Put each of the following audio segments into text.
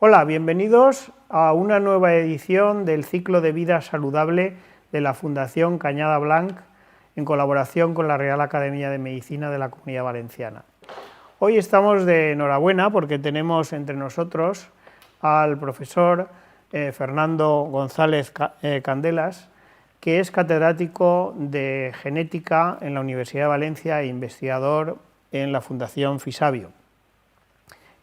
Hola, bienvenidos a una nueva edición del ciclo de vida saludable de la Fundación Cañada Blanc en colaboración con la Real Academia de Medicina de la Comunidad Valenciana. Hoy estamos de enhorabuena porque tenemos entre nosotros al profesor Fernando González Candelas, que es catedrático de genética en la Universidad de Valencia e investigador en la Fundación Fisabio.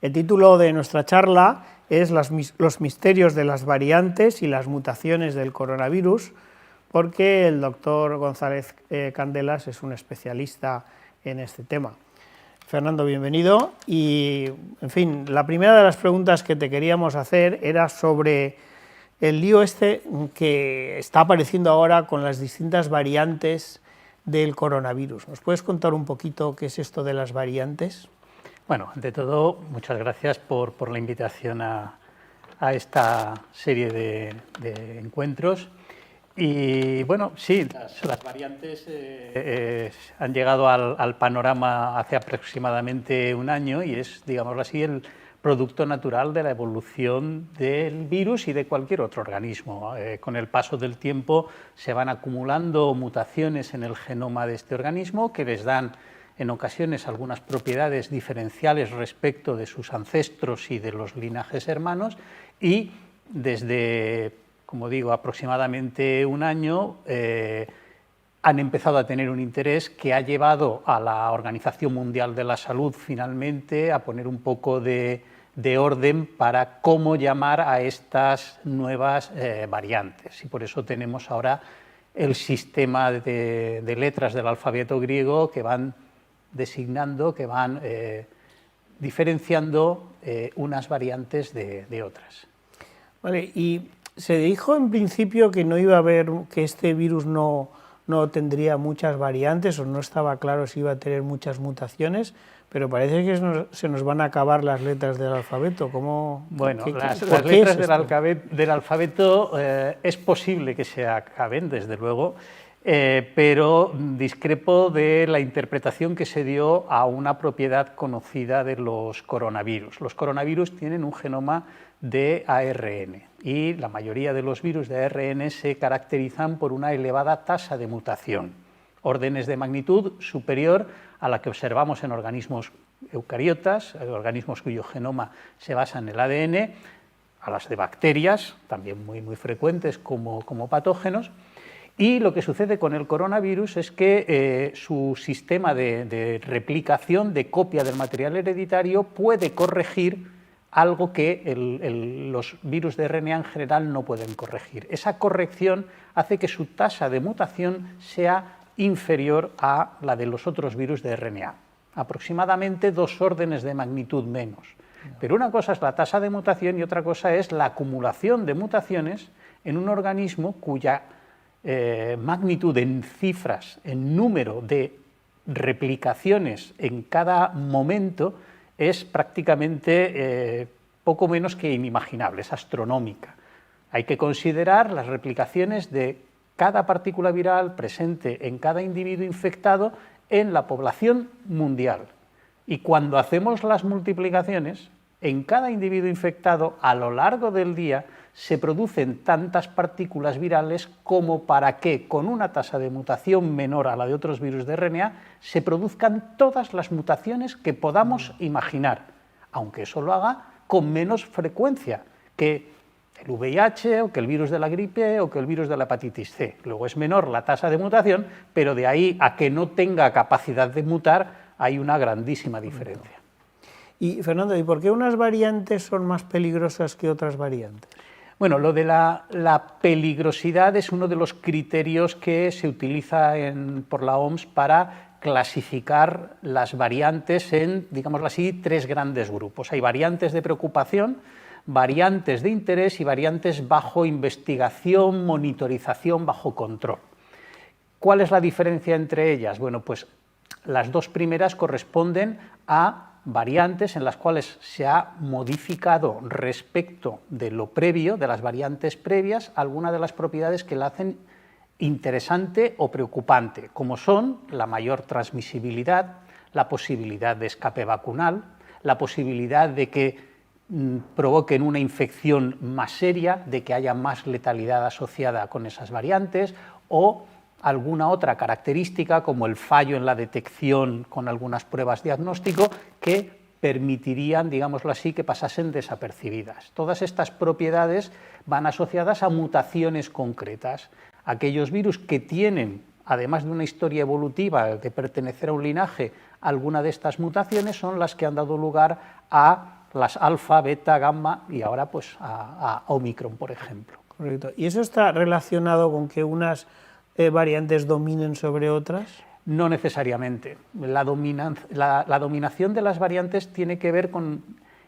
El título de nuestra charla es Los misterios de las variantes y las mutaciones del coronavirus, porque el doctor González Candelas es un especialista en este tema. Fernando, bienvenido. Y, en fin, la primera de las preguntas que te queríamos hacer era sobre el lío este que está apareciendo ahora con las distintas variantes del coronavirus. ¿Nos puedes contar un poquito qué es esto de las variantes? Bueno, ante todo, muchas gracias por la invitación a esta serie de encuentros. Y bueno, sí, las variantes han llegado al panorama hace aproximadamente un año y es, digámoslo así, el producto natural de la evolución del virus y de cualquier otro organismo. Con el paso del tiempo se van acumulando mutaciones en el genoma de este organismo que les dan en ocasiones algunas propiedades diferenciales respecto de sus ancestros y de los linajes hermanos, y desde, como digo, aproximadamente un año han empezado a tener un interés que ha llevado a la Organización Mundial de la Salud finalmente a poner un poco de orden para cómo llamar a estas nuevas variantes, y por eso tenemos ahora el sistema de letras del alfabeto griego que van designando, que van diferenciando unas variantes de otras. Vale, y se dijo en principio que no iba a haber, que este virus no tendría muchas variantes, o no estaba claro si iba a tener muchas mutaciones, pero parece que se nos van a acabar las letras del alfabeto. ¿Cómo? Bueno, las letras del alfabeto es posible que se acaben, desde luego, pero discrepo de la interpretación que se dio a una propiedad conocida de los coronavirus. Los coronavirus tienen un genoma de ARN y la mayoría de los virus de ARN se caracterizan por una elevada tasa de mutación, órdenes de magnitud superior a la que observamos en organismos eucariotas, organismos cuyo genoma se basa en el ADN, a las de bacterias, también muy frecuentes como patógenos. Y lo que sucede con el coronavirus es que su sistema de replicación, de copia del material hereditario, puede corregir algo que los virus de RNA en general no pueden corregir. Esa corrección hace que su tasa de mutación sea inferior a la de los otros virus de RNA, aproximadamente 2 órdenes de magnitud menos. Pero una cosa es la tasa de mutación y otra cosa es la acumulación de mutaciones en un organismo cuya magnitud en cifras, en número de replicaciones en cada momento es prácticamente poco menos que inimaginable, es astronómica. Hay que considerar las replicaciones de cada partícula viral presente en cada individuo infectado en la población mundial. Y cuando hacemos las multiplicaciones, en cada individuo infectado a lo largo del día se producen tantas partículas virales como para que, con una tasa de mutación menor a la de otros virus de RNA, se produzcan todas las mutaciones que podamos imaginar, aunque eso lo haga con menos frecuencia que el VIH o que el virus de la gripe o que el virus de la hepatitis C. Luego es menor la tasa de mutación, pero de ahí a que no tenga capacidad de mutar hay una grandísima diferencia. Y, Fernando, ¿y por qué unas variantes son más peligrosas que otras variantes? Bueno, lo de la peligrosidad es uno de los criterios que se utiliza por la OMS para clasificar las variantes en, digámoslo así, 3 grandes grupos. Hay variantes de preocupación, variantes de interés y variantes bajo investigación, monitorización, bajo control. ¿Cuál es la diferencia entre ellas? Bueno, pues las 2 primeras corresponden a variantes en las cuales se ha modificado respecto de lo previo, de las variantes previas, algunas de las propiedades que la hacen interesante o preocupante, como son la mayor transmisibilidad, la posibilidad de escape vacunal, la posibilidad de que provoquen una infección más seria, de que haya más letalidad asociada con esas variantes, o alguna otra característica como el fallo en la detección con algunas pruebas diagnóstico que permitirían, digámoslo así, que pasasen desapercibidas. Todas estas propiedades van asociadas a mutaciones concretas. Aquellos virus que tienen, además de una historia evolutiva de pertenecer a un linaje, alguna de estas mutaciones son las que han dado lugar a las alfa, beta, gamma y ahora pues a Omicron, por ejemplo. Correcto. ¿Y eso está relacionado con que unas variantes dominen sobre otras? No necesariamente. La dominación de las variantes tiene que ver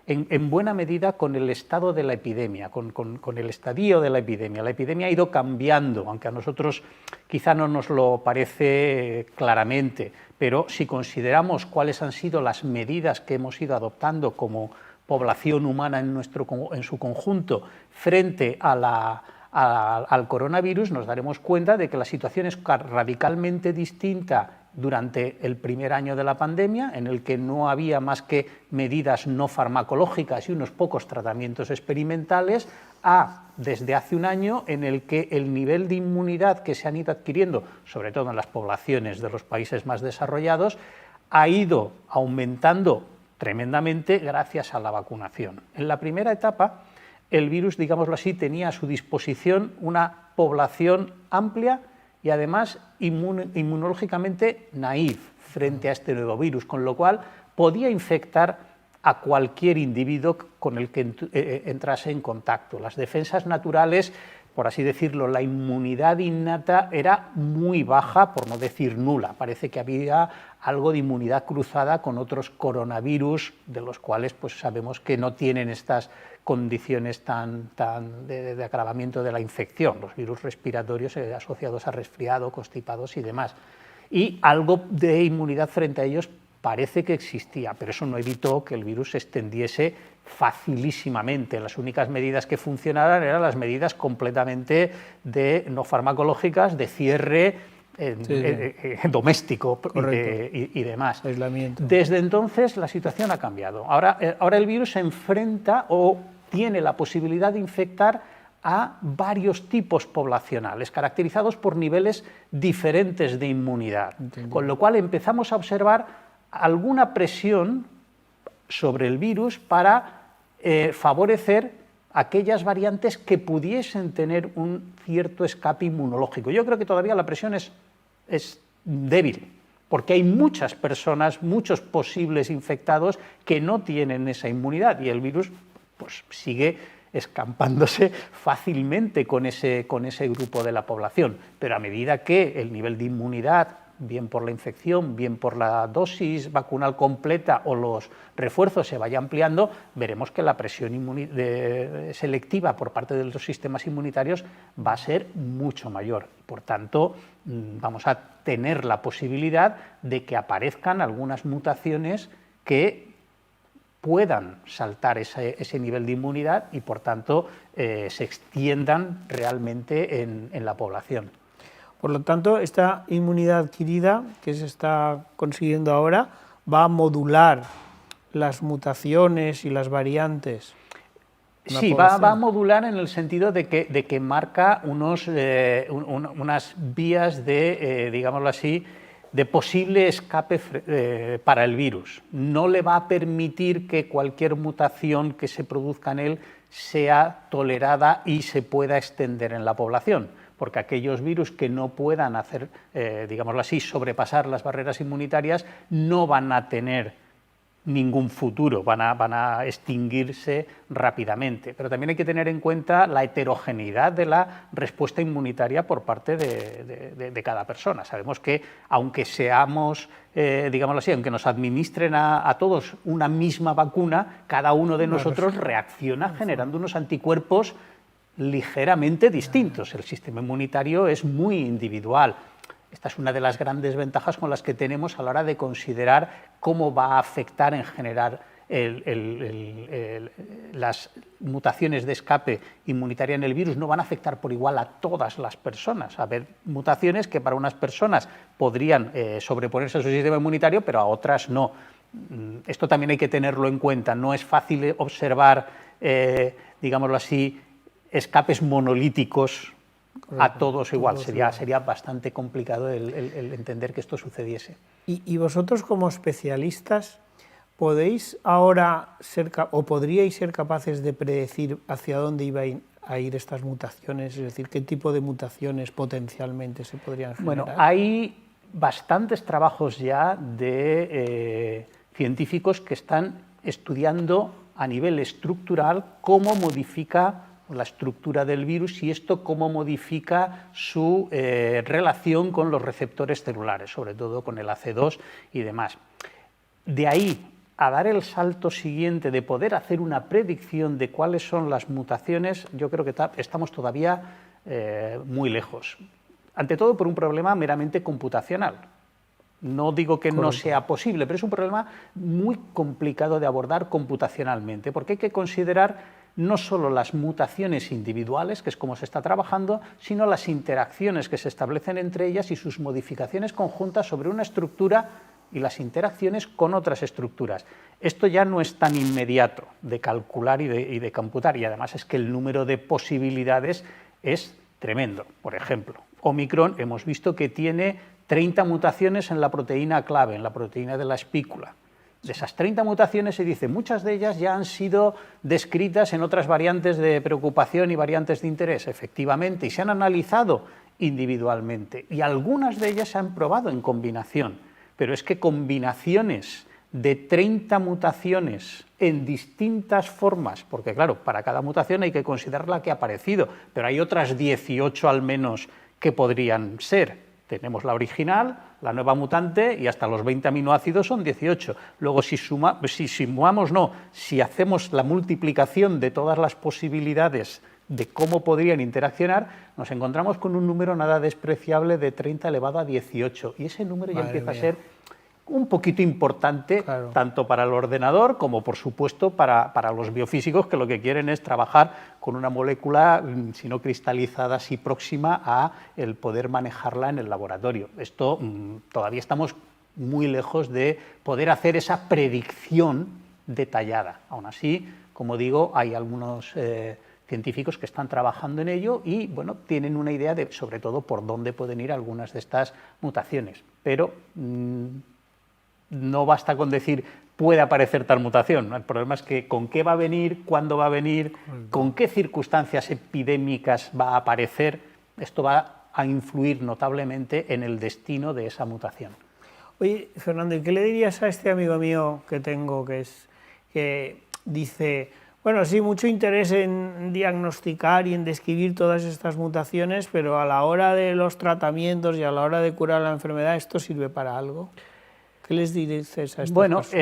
en buena medida con el estado de la epidemia, con el estadio de la epidemia. La epidemia ha ido cambiando, aunque a nosotros quizá no nos lo parece claramente, pero si consideramos cuáles han sido las medidas que hemos ido adoptando como población humana en su conjunto frente a al coronavirus, nos daremos cuenta de que la situación es radicalmente distinta durante el primer año de la pandemia, en el que no había más que medidas no farmacológicas y unos pocos tratamientos experimentales, a desde hace un año en el que el nivel de inmunidad que se han ido adquiriendo, sobre todo en las poblaciones de los países más desarrollados, ha ido aumentando tremendamente gracias a la vacunación. En la primera etapa, el virus, digámoslo así, tenía a su disposición una población amplia y además inmunológicamente naïf frente a este nuevo virus, con lo cual podía infectar a cualquier individuo con el que entrase en contacto. Las defensas naturales, por así decirlo, la inmunidad innata era muy baja, por no decir nula. Parece que había algo de inmunidad cruzada con otros coronavirus, de los cuales pues sabemos que no tienen estas condiciones de agravamiento de la infección, los virus respiratorios asociados a resfriado, constipados y demás. Y algo de inmunidad frente a ellos parece que existía, pero eso no evitó que el virus se extendiese facilísimamente. Las únicas medidas que funcionaran eran las medidas completamente no farmacológicas, de cierre doméstico y demás. Aislamiento. Desde entonces la situación ha cambiado. Ahora el virus se enfrenta o tiene la posibilidad de infectar a varios tipos poblacionales, caracterizados por niveles diferentes de inmunidad. Entendido. Con lo cual empezamos a observar alguna presión sobre el virus para favorecer aquellas variantes que pudiesen tener un cierto escape inmunológico. Yo creo que todavía la presión es débil, porque hay muchas personas, muchos posibles infectados que no tienen esa inmunidad y el virus pues, sigue escampándose fácilmente con ese grupo de la población. Pero a medida que el nivel de inmunidad, bien por la infección, bien por la dosis vacunal completa o los refuerzos se vaya ampliando, veremos que la presión selectiva por parte de los sistemas inmunitarios va a ser mucho mayor. Por tanto, vamos a tener la posibilidad de que aparezcan algunas mutaciones que puedan saltar ese nivel de inmunidad y, por tanto, se extiendan realmente en la población. Por lo tanto, esta inmunidad adquirida que se está consiguiendo ahora va a modular las mutaciones y las variantes. Sí, va a modular en el sentido de que marca unas vías de, digámoslo así, de posible escape para el virus. No le va a permitir que cualquier mutación que se produzca en él sea tolerada y se pueda extender en la población, porque aquellos virus que no puedan hacer, digámoslo así, sobrepasar las barreras inmunitarias no van a tener ningún futuro, van a extinguirse rápidamente. Pero también hay que tener en cuenta la heterogeneidad de la respuesta inmunitaria por parte de cada persona. Sabemos que aunque seamos, digámoslo así, aunque nos administren a todos una misma vacuna, cada uno de nosotros reacciona generando unos anticuerpos ligeramente distintos. El sistema inmunitario es muy individual. Esta es una de las grandes ventajas con las que tenemos a la hora de considerar cómo va a afectar en general las mutaciones de escape inmunitaria en el virus. No van a afectar por igual a todas las personas. Va a haber mutaciones que para unas personas podrían sobreponerse a su sistema inmunitario, pero a otras no. Esto también hay que tenerlo en cuenta, no es fácil observar, digámoslo así, escapes monolíticos a todos igual, sería bastante complicado el entender que esto sucediese. ¿Y vosotros como especialistas podéis ahora o podríais ser capaces de predecir hacia dónde iban a ir estas mutaciones? Es decir, ¿qué tipo de mutaciones potencialmente se podrían generar? Bueno, hay bastantes trabajos ya de científicos que están estudiando a nivel estructural cómo modifica la estructura del virus y esto cómo modifica su relación con los receptores celulares, sobre todo con el AC2 y demás. De ahí a dar el salto siguiente de poder hacer una predicción de cuáles son las mutaciones, yo creo que estamos todavía muy lejos. Ante todo por un problema meramente computacional. No digo que no sea posible, pero es un problema muy complicado de abordar computacionalmente, porque hay que considerar no solo las mutaciones individuales, que es como se está trabajando, sino las interacciones que se establecen entre ellas y sus modificaciones conjuntas sobre una estructura y las interacciones con otras estructuras. Esto ya no es tan inmediato de calcular y de computar, y además es que el número de posibilidades es tremendo. Por ejemplo, Omicron hemos visto que tiene 30 mutaciones en la proteína clave, en la proteína de la espícula. De esas 30 mutaciones se dice, muchas de ellas ya han sido descritas en otras variantes de preocupación y variantes de interés, efectivamente, y se han analizado individualmente, y algunas de ellas se han probado en combinación, pero es que combinaciones de 30 mutaciones en distintas formas, porque claro, para cada mutación hay que considerar la que ha aparecido, pero hay otras 18 al menos que podrían ser. Tenemos la original, la nueva mutante y hasta los 20 aminoácidos son 18. Luego si hacemos la multiplicación de todas las posibilidades de cómo podrían interaccionar, nos encontramos con un número nada despreciable de 30 elevado a 18. Y ese número ya empieza a ser un poquito importante, claro, tanto para el ordenador como, por supuesto, para los biofísicos, que lo que quieren es trabajar con una molécula, si no cristalizada, sí próxima a el poder manejarla en el laboratorio. Esto todavía estamos muy lejos de poder hacer esa predicción detallada. Aún así, como digo, hay algunos científicos que están trabajando en ello y bueno, tienen una idea de, sobre todo, por dónde pueden ir algunas de estas mutaciones. Pero no basta con decir puede aparecer tal mutación. El problema es que con qué va a venir, cuándo va a venir, con qué circunstancias epidémicas va a aparecer, esto va a influir notablemente en el destino de esa mutación. Oye, Fernando, ¿y qué le dirías a este amigo mío que tengo que dice, bueno, sí, mucho interés en diagnosticar y en describir todas estas mutaciones, pero a la hora de los tratamientos y a la hora de curar la enfermedad, ¿esto sirve para algo? ¿Qué les dices a estas personas?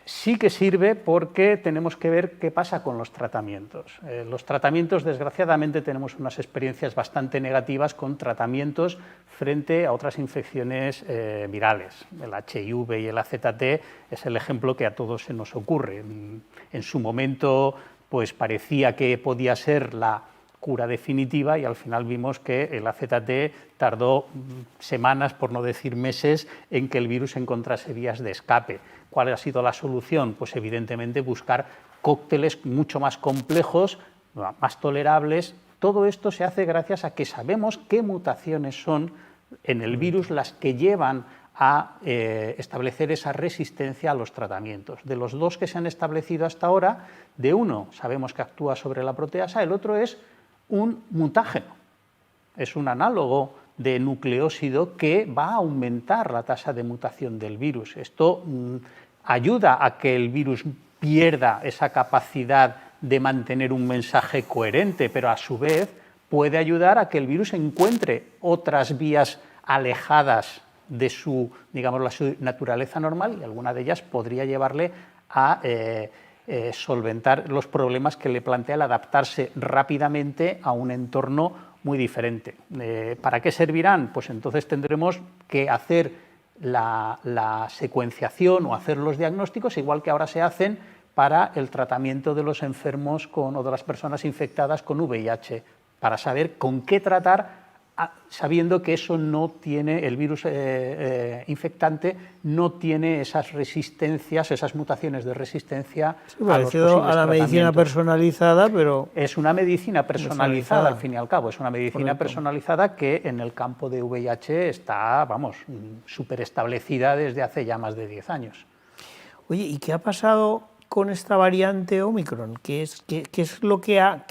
Sí que sirve porque tenemos que ver qué pasa con los tratamientos. Los tratamientos, desgraciadamente, tenemos unas experiencias bastante negativas con tratamientos frente a otras infecciones virales. El HIV y el AZT es el ejemplo que a todos se nos ocurre. En su momento pues parecía que podía ser la cura definitiva y al final vimos que el AZT tardó semanas, por no decir meses, en que el virus encontrase vías de escape. ¿Cuál ha sido la solución? Pues evidentemente buscar cócteles mucho más complejos, más tolerables. Todo esto se hace gracias a que sabemos qué mutaciones son en el virus las que llevan a establecer esa resistencia a los tratamientos. De los dos que se han establecido hasta ahora, de uno sabemos que actúa sobre la proteasa, el otro es un mutágeno, es un análogo de nucleósido que va a aumentar la tasa de mutación del virus. Esto ayuda a que el virus pierda esa capacidad de mantener un mensaje coherente, pero a su vez puede ayudar a que el virus encuentre otras vías alejadas de su, digamos, su naturaleza normal y alguna de ellas podría llevarle a solventar los problemas que le plantea el adaptarse rápidamente a un entorno muy diferente. ¿Para qué servirán? Pues entonces tendremos que hacer la secuenciación o hacer los diagnósticos igual que ahora se hacen para el tratamiento de los enfermos o de las personas infectadas con VIH, para saber con qué tratar sabiendo que eso no tiene, el virus infectante no tiene esas resistencias, esas mutaciones de resistencia a los posibles a la medicina personalizada, pero... Es una medicina personalizada, al fin y al cabo, es una medicina personalizada que en el campo de VIH está, vamos, súper establecida desde hace ya más de 10 años. Oye, ¿y qué ha pasado con esta variante Omicron? ¿Qué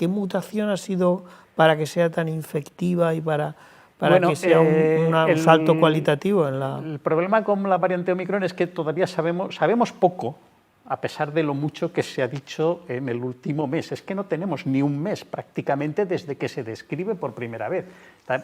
mutación ha sido para que sea tan infectiva y para que sea un salto cualitativo en la... El problema con la variante Omicron es que todavía sabemos poco, a pesar de lo mucho que se ha dicho en el último mes. Es que no tenemos ni un mes prácticamente desde que se describe por primera vez.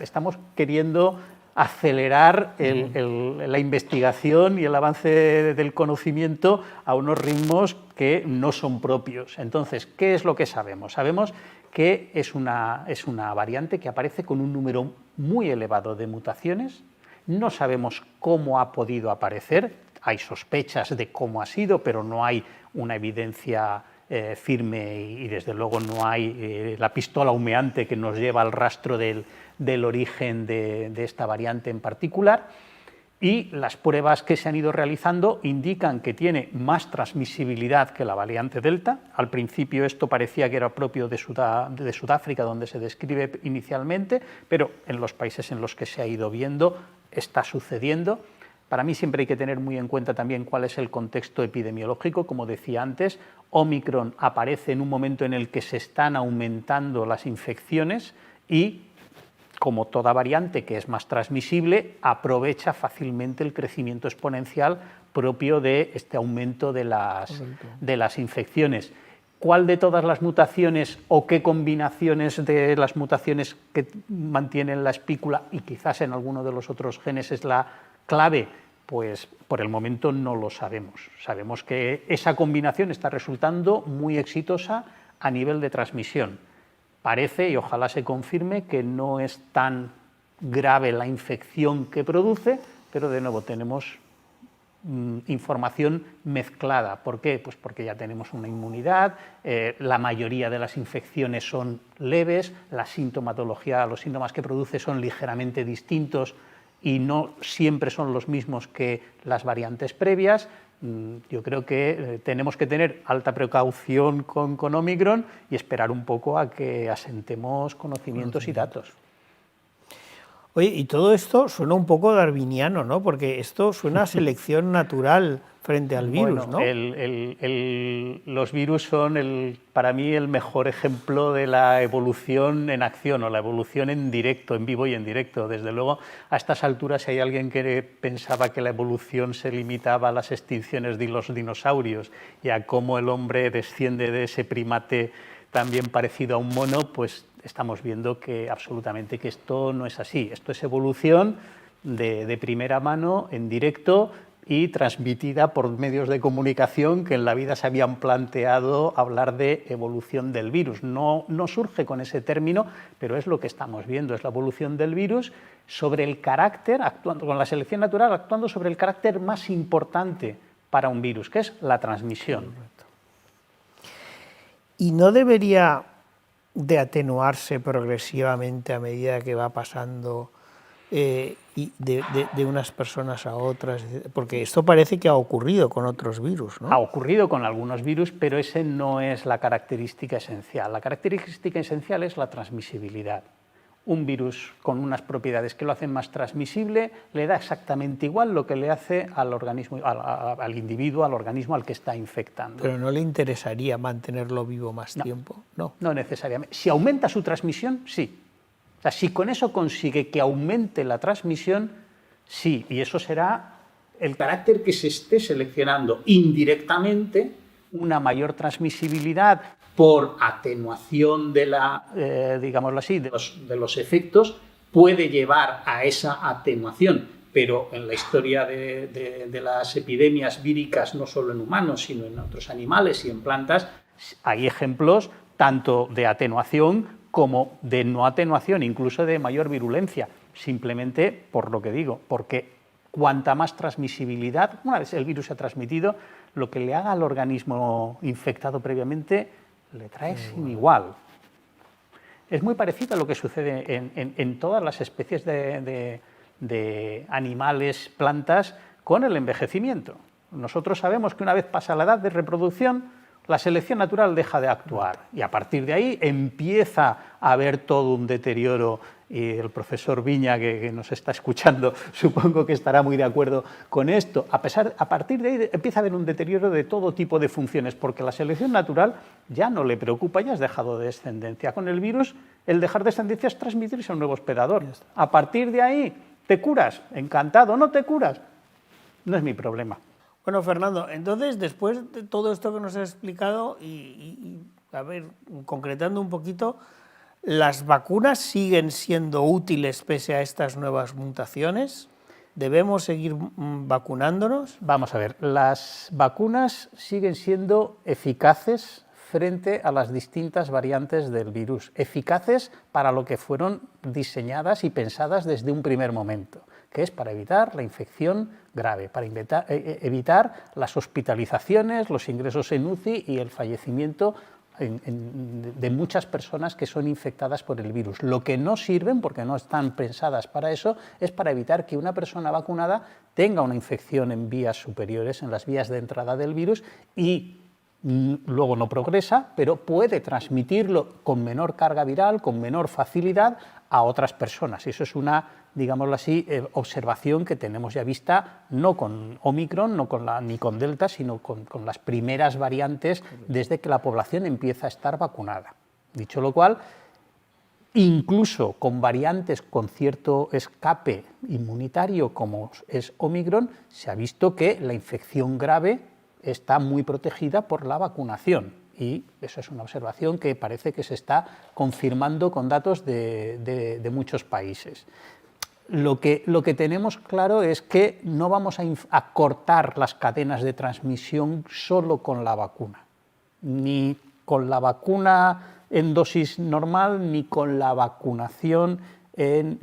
Estamos queriendo acelerar la investigación y el avance del conocimiento a unos ritmos que no son propios. Entonces, ¿qué es lo que sabemos? Sabemos que es una variante que aparece con un número muy elevado de mutaciones. No sabemos cómo ha podido aparecer, hay sospechas de cómo ha sido, pero no hay una evidencia firme y desde luego no hay la pistola humeante que nos lleva al rastro del origen de esta variante en particular. Y las pruebas que se han ido realizando indican que tiene más transmisibilidad que la variante Delta. Al principio esto parecía que era propio de Sudáfrica, donde se describe inicialmente, pero en los países en los que se ha ido viendo está sucediendo. Para mí siempre hay que tener muy en cuenta también cuál es el contexto epidemiológico. Como decía antes, Omicron aparece en un momento en el que se están aumentando las infecciones y, como toda variante que es más transmisible, aprovecha fácilmente el crecimiento exponencial propio de este aumento de las infecciones. ¿Cuál de todas las mutaciones o qué combinaciones de las mutaciones que mantienen la espícula y quizás en alguno de los otros genes es la clave? Pues por el momento no lo sabemos. Sabemos que esa combinación está resultando muy exitosa a nivel de transmisión. Parece, y ojalá se confirme, que no es tan grave la infección que produce, pero de nuevo tenemos información mezclada. ¿Por qué? Pues porque ya tenemos una inmunidad, la mayoría de las infecciones son leves, la sintomatología, los síntomas que produce son ligeramente distintos y no siempre son los mismos que las variantes previas. Yo creo que tenemos que tener alta precaución con Omicron y esperar un poco a que asentemos conocimientos y datos. Oye, y todo esto suena un poco darwiniano, ¿no? Porque esto suena a selección natural frente al virus, ¿no? Los virus son, para mí, el mejor ejemplo de la evolución en acción o la evolución en directo, en vivo y en directo. Desde luego, a estas alturas, si hay alguien que pensaba que la evolución se limitaba a las extinciones de los dinosaurios y a cómo el hombre desciende de ese primate también parecido a un mono, pues estamos viendo que absolutamente que esto no es así. Esto es evolución de primera mano, en directo y transmitida por medios de comunicación que en la vida se habían planteado hablar de evolución del virus. No surge con ese término, pero es lo que estamos viendo, es la evolución del virus sobre el carácter, actuando con la selección natural, actuando sobre el carácter más importante para un virus, que es la transmisión. ¿Y no debería de atenuarse progresivamente a medida que va pasando y de unas personas a otras? Porque esto parece que ha ocurrido con otros virus, ¿no? Ha ocurrido con algunos virus, pero ese no es la característica esencial. La característica esencial es la transmisibilidad. Un virus con unas propiedades que lo hacen más transmisible le da exactamente igual lo que le hace al organismo, al individuo, al organismo al que está infectando. Pero no le interesaría mantenerlo vivo más tiempo, ¿no? No necesariamente. Si aumenta su transmisión, sí. O sea, si con eso consigue que aumente la transmisión, sí. Y eso será el carácter que se esté seleccionando indirectamente, una mayor transmisibilidad por atenuación de digámoslo así, de los efectos, puede llevar a esa atenuación. Pero en la historia de las epidemias víricas, no solo en humanos, sino en otros animales y en plantas, hay ejemplos tanto de atenuación como de no atenuación, incluso de mayor virulencia, simplemente por lo que digo, porque cuanta más transmisibilidad, una vez el virus se ha transmitido, lo que le haga al organismo infectado previamente le trae sin igual. es muy parecido a lo que sucede en todas las especies de animales, plantas, con el envejecimiento. Nosotros sabemos que una vez pasa la edad de reproducción, la selección natural deja de actuar y a partir de ahí empieza a haber todo un deterioro. Y el profesor Viña, que nos está escuchando, supongo que estará muy de acuerdo con esto. A partir de ahí empieza a haber un deterioro de todo tipo de funciones, porque la selección natural ya no le preocupa, ya has dejado de descendencia. Con el virus, el dejar descendencia es transmitirse a un nuevo hospedador. A partir de ahí, ¿te curas? Encantado. ¿No te curas? No es mi problema. Bueno, Fernando, entonces, después de todo esto que nos has explicado a ver, concretando un poquito, ¿las vacunas siguen siendo útiles pese a estas nuevas mutaciones? ¿Debemos seguir vacunándonos? Vamos a ver, las vacunas siguen siendo eficaces frente a las distintas variantes del virus, eficaces para lo que fueron diseñadas y pensadas desde un primer momento, que es para evitar la infección grave, para evitar las hospitalizaciones, los ingresos en UCI y el fallecimiento de muchas personas que son infectadas por el virus. Lo que no sirven, porque no están pensadas para eso, es para evitar que una persona vacunada tenga una infección en vías superiores, en las vías de entrada del virus, y luego no progresa, pero puede transmitirlo con menor carga viral, con menor facilidad a otras personas. Y eso es una, digámoslo así, observación que tenemos ya vista, no con Omicron, ni con Delta, sino con las primeras variantes desde que la población empieza a estar vacunada. Dicho lo cual, incluso con variantes con cierto escape inmunitario como es Omicron, se ha visto que la infección grave está muy protegida por la vacunación. Y eso es una observación que parece que se está confirmando con datos de muchos países. Lo que tenemos claro es que no vamos a cortar las cadenas de transmisión solo con la vacuna, ni con la vacuna en dosis normal, ni con la vacunación en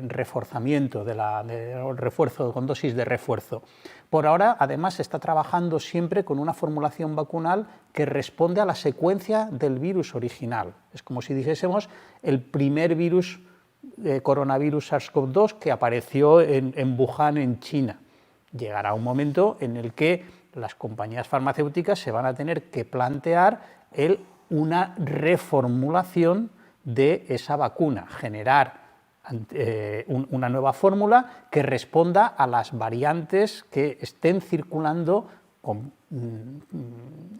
reforzamiento, refuerzo, con dosis de refuerzo. Por ahora, además, se está trabajando siempre con una formulación vacunal que responde a la secuencia del virus original. Es como si dijésemos el primer virus, coronavirus SARS-CoV-2, que apareció en Wuhan, en China. Llegará un momento en el que las compañías farmacéuticas se van a tener que plantear una reformulación de esa vacuna, generar una nueva fórmula que responda a las variantes que estén circulando con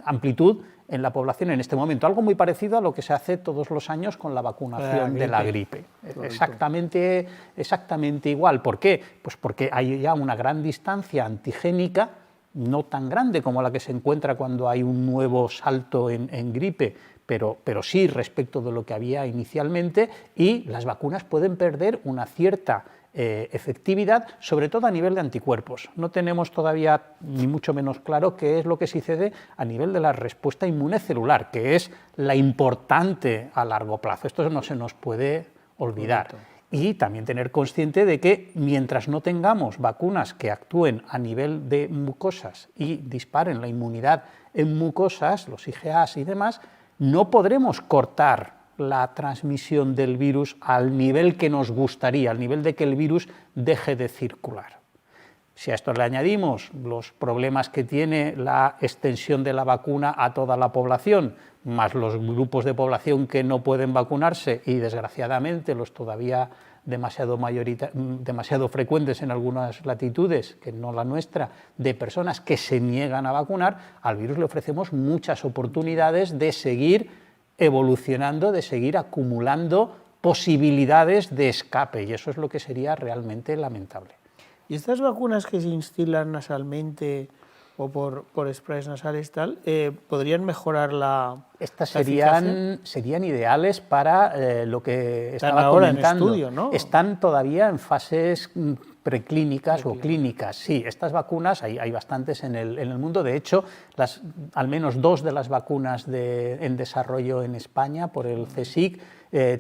amplitud en la población en este momento. Algo muy parecido a lo que se hace todos los años con la vacunación de la gripe. Exactamente igual. ¿Por qué? Pues porque hay ya una gran distancia antigénica, no tan grande como la que se encuentra cuando hay un nuevo salto en gripe, pero sí respecto de lo que había inicialmente, y las vacunas pueden perder una cierta efectividad, sobre todo a nivel de anticuerpos. No tenemos todavía, ni mucho menos claro, qué es lo que sucede a nivel de la respuesta inmune celular, que es la importante a largo plazo. Esto no se nos puede olvidar. Y también tener consciente de que mientras no tengamos vacunas que actúen a nivel de mucosas y disparen la inmunidad en mucosas, los IgAs y demás, no podremos cortar la transmisión del virus al nivel que nos gustaría, al nivel de que el virus deje de circular. Si a esto le añadimos los problemas que tiene la extensión de la vacuna a toda la población, más los grupos de población que no pueden vacunarse y, desgraciadamente, los todavía demasiado frecuentes en algunas latitudes, que no la nuestra, de personas que se niegan a vacunar, al virus le ofrecemos muchas oportunidades de seguir evolucionando, de seguir acumulando posibilidades de escape, y eso es lo que sería realmente lamentable. ¿Y estas vacunas que se instilan nasalmente o por sprays nasales podrían mejorar la Estas serían ideales para lo que estaba ahora comentando. En estudio, ¿no? Están todavía en fases preclínicas o clínicas. Sí, estas vacunas, hay bastantes en el mundo. De hecho, al menos 2 de las vacunas en desarrollo en España por el CSIC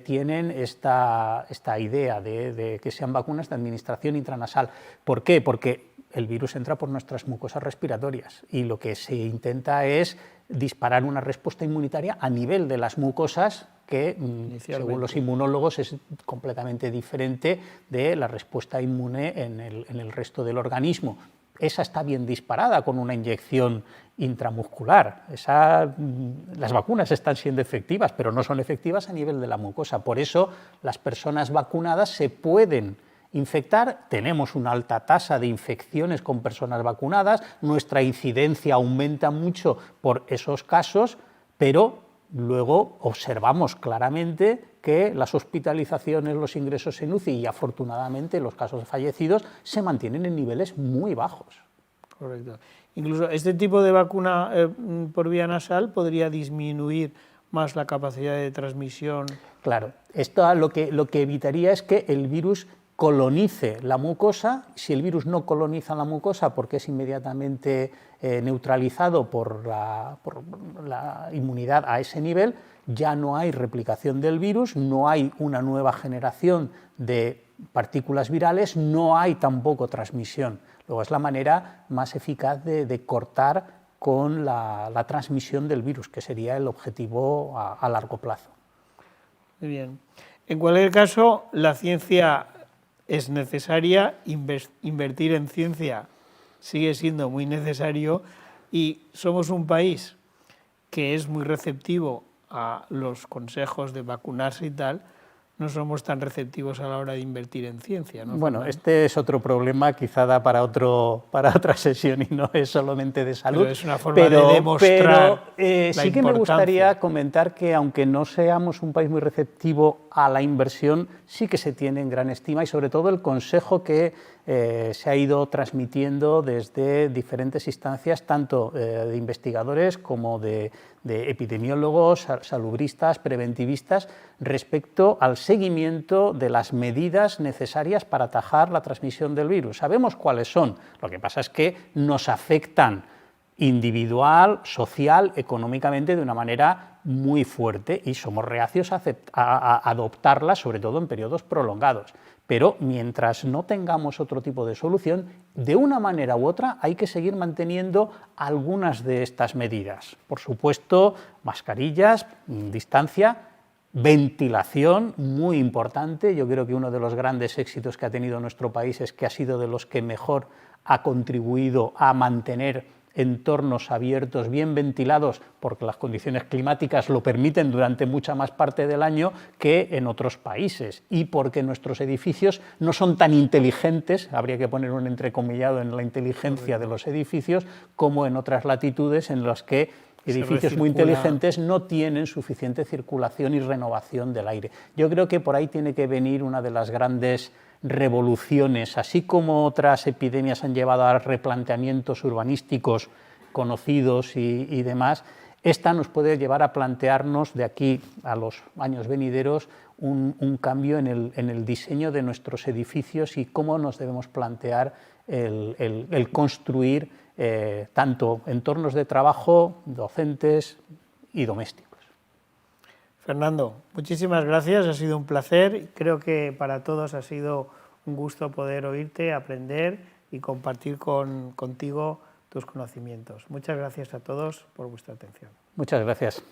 tienen esta idea de que sean vacunas de administración intranasal. ¿Por qué? Porque el virus entra por nuestras mucosas respiratorias y lo que se intenta es disparar una respuesta inmunitaria a nivel de las mucosas que, según los inmunólogos, es completamente diferente de la respuesta inmune en el resto del organismo. Esa está bien disparada con una inyección intramuscular. Las vacunas están siendo efectivas, pero no son efectivas a nivel de la mucosa. Por eso las personas vacunadas se pueden infectar, tenemos una alta tasa de infecciones con personas vacunadas, nuestra incidencia aumenta mucho por esos casos, pero luego observamos claramente que las hospitalizaciones, los ingresos en UCI y afortunadamente los casos de fallecidos se mantienen en niveles muy bajos. Correcto. Incluso este tipo de vacuna por vía nasal podría disminuir más la capacidad de transmisión. Claro, esto lo que evitaría es que el virus colonice la mucosa. Si el virus no coloniza la mucosa porque es inmediatamente neutralizado por la inmunidad a ese nivel, ya no hay replicación del virus, no hay una nueva generación de partículas virales, no hay tampoco transmisión. Luego es la manera más eficaz de cortar con la transmisión del virus, que sería el objetivo a largo plazo. Muy bien. En cualquier caso, la ciencia es necesaria, invertir en ciencia sigue siendo muy necesario y somos un país que es muy receptivo a los consejos de vacunarse y tal, no somos tan receptivos a la hora de invertir en ciencia, ¿no? Bueno, este es otro problema, quizá da para otra sesión y no es solamente de salud. Pero es una forma de demostrar la sí que me gustaría comentar que aunque no seamos un país muy receptivo a la inversión, sí que se tiene en gran estima y sobre todo el consejo que se ha ido transmitiendo desde diferentes instancias, tanto de investigadores como de epidemiólogos, salubristas, preventivistas, respecto al seguimiento de las medidas necesarias para atajar la transmisión del virus. Sabemos cuáles son, lo que pasa es que nos afectan individual, social, económicamente de una manera muy fuerte y somos reacios a adoptarlas, sobre todo en periodos prolongados. Pero mientras no tengamos otro tipo de solución, de una manera u otra hay que seguir manteniendo algunas de estas medidas. Por supuesto, mascarillas, distancia, ventilación, muy importante. Yo creo que uno de los grandes éxitos que ha tenido nuestro país es que ha sido de los que mejor ha contribuido a mantener entornos abiertos, bien ventilados, porque las condiciones climáticas lo permiten durante mucha más parte del año que en otros países, y porque nuestros edificios no son tan inteligentes, habría que poner un entrecomillado en la inteligencia de los edificios, como en otras latitudes en las que edificios muy inteligentes no tienen suficiente circulación y renovación del aire. Yo creo que por ahí tiene que venir una de las grandes revoluciones, así como otras epidemias han llevado a replanteamientos urbanísticos conocidos y demás. Esta nos puede llevar a plantearnos de aquí a los años venideros un cambio en el diseño de nuestros edificios y cómo nos debemos plantear el construir tanto entornos de trabajo, docentes y domésticos. Fernando, muchísimas gracias, ha sido un placer. Creo que para todos ha sido un gusto poder oírte, aprender y compartir contigo tus conocimientos. Muchas gracias a todos por vuestra atención. Muchas gracias.